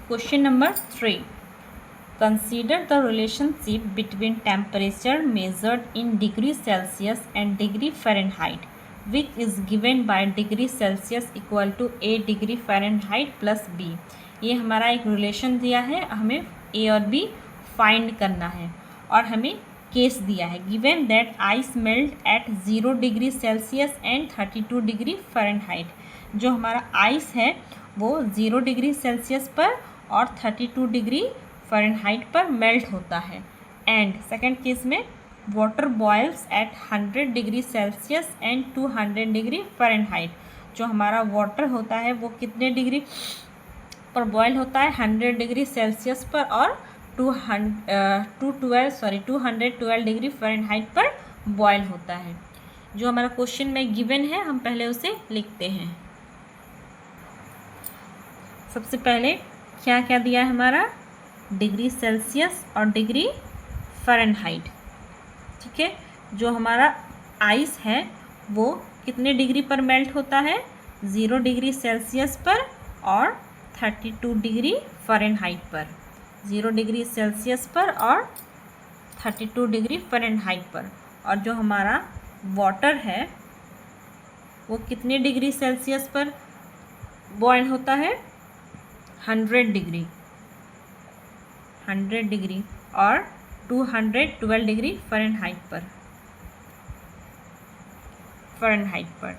Question number 3. Consider the relationship between temperature measured in degree Celsius and degree Fahrenheit, which is given by degree Celsius equal to A degree Fahrenheit plus B. ये हमारा एक relation दिया है, हमें A और B find करना है और हमें केस दिया है given that ice melt eight 0 degree Celsius and 32 degree Fahrenheit. जो हमारा आइस है वो 0 डिग्री सेल्सियस पर और 32 डिग्री फ़ारेनहाइट पर मेल्ट होता है। एंड सेकेंड केस में water boils at 100 degree Celsius and 200 degree Fahrenheit. जो हमारा वाटर होता है वो कितने डिग्री पर बॉयल होता है? 100 डिग्री सेल्सियस पर और 212 डिग्री फ़ारेनहाइट पर बॉयल होता है। जो हमारा क्वेश्चन में गिवन है हम पहले उसे लिखते हैं। सबसे पहले क्या क्या दिया है हमारा? डिग्री सेल्सियस और डिग्री फ़ारेनहाइट। ठीक है, जो हमारा आइस है वो कितने डिग्री पर मेल्ट होता है? 0 डिग्री सेल्सियस पर और 32 डिग्री फ़ारेनहाइट पर। 0 डिग्री सेल्सियस पर और 32 डिग्री फ़ारेनहाइट पर। और जो हमारा वाटर है वो कितने डिग्री सेल्सियस पर बॉयल होता है? 100 डिग्री और 212 डिग्री फ़ारेनहाइट पर।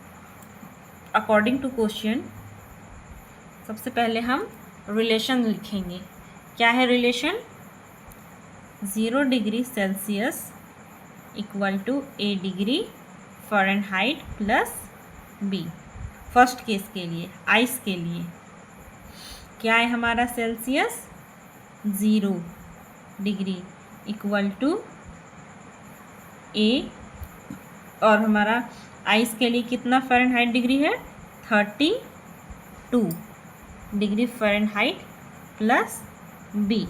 अकॉर्डिंग टू क्वेश्चन सबसे पहले हम रिलेशन लिखेंगे। क्या है relation? 0 degree Celsius equal to A degree Fahrenheit plus B। First case के लिए, आइस के लिए क्या है हमारा? Celsius 0 degree equal to A और हमारा आइस के लिए कितना फ़ारेनहाइट डिग्री है? 32 degree Fahrenheit plus B।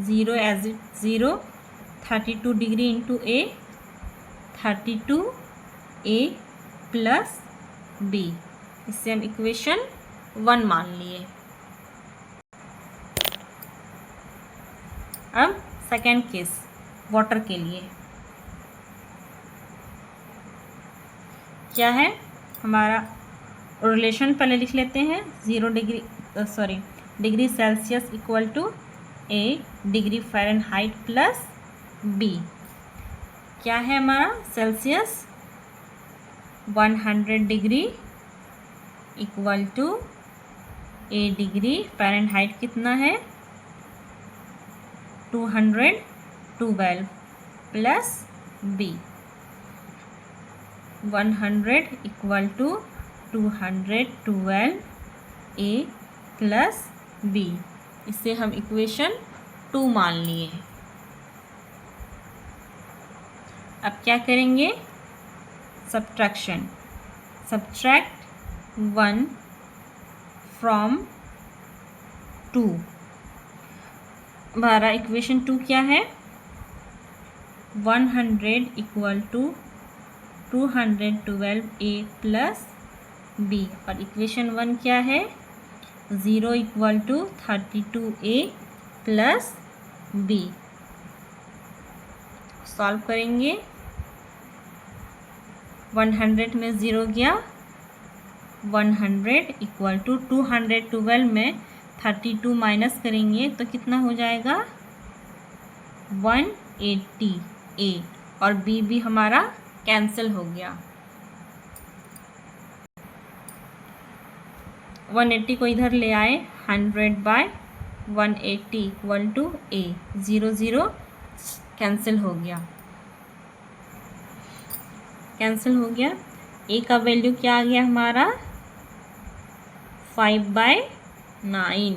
0 as it 0, 32 degree into A, 32A plus B। इससे हम इक्वेशन 1 मान लिए। अब सेकेंड केस वाटर के लिए क्या है हमारा रिलेशन? पहले लिख लेते हैं। 0 degree Celsius equal to A degree Fahrenheit plus B। क्या है हमारा? Celsius 100 degree equal to A degree Fahrenheit कितना है? 212 plus B। 100 equal to 212 A plus B। इससे हम इक्वेशन 2 मान लिए। अब क्या करेंगे? सब्ट्रैक्शन। Subtract 1 from 2। हमारा इक्वेशन 2 क्या है? 100 equal to 212A plus B। और इक्वेशन 1 क्या है? 0 equal to 32A plus B। Solve करेंगे। 100 में 0 गया, 100 इक्वल टू 212 में 32 माइनस करेंगे तो कितना हो जाएगा? 180A और B भी हमारा कैंसिल हो गया। 180 को इधर ले आए, 100/180 इक्वल टू A। 0 0 कैंसिल हो गया। A का वैल्यू क्या आ गया हमारा? 5/9।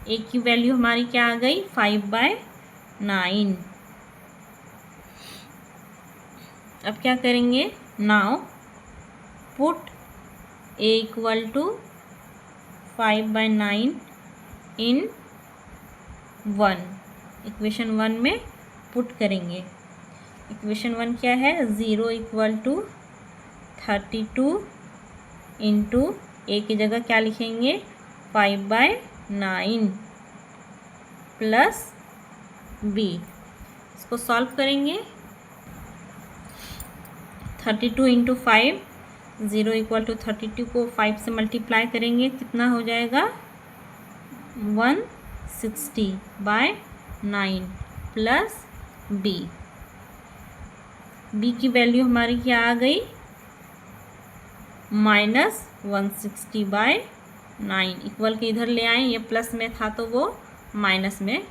A की वैल्यू हमारी क्या आ गई? 5/9। अब क्या करेंगे? Now put A equal to 5/9 in 1। Equation 1 में पुट करेंगे। इक्वेशन 1 क्या है? 0 इक्वल टू 32 इंटू A की जगह क्या लिखेंगे? 5/9 प्लस बी। इसको सॉल्व करेंगे। 32 इंटू 5, 0 इक्वल टू 32 को 5 से मल्टीप्लाई करेंगे, कितना हो जाएगा 160/9 प्लस बी। बी की वैल्यू हमारी क्या आ गई, -160/9। इक्वल के इधर ले आए, ये प्लस में था तो वो माइनस में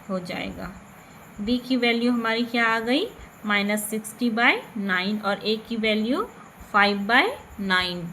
हो जाएगा। बी की वैल्यू हमारी क्या आ गई, -60/9 और ए की वैल्यू 5/9।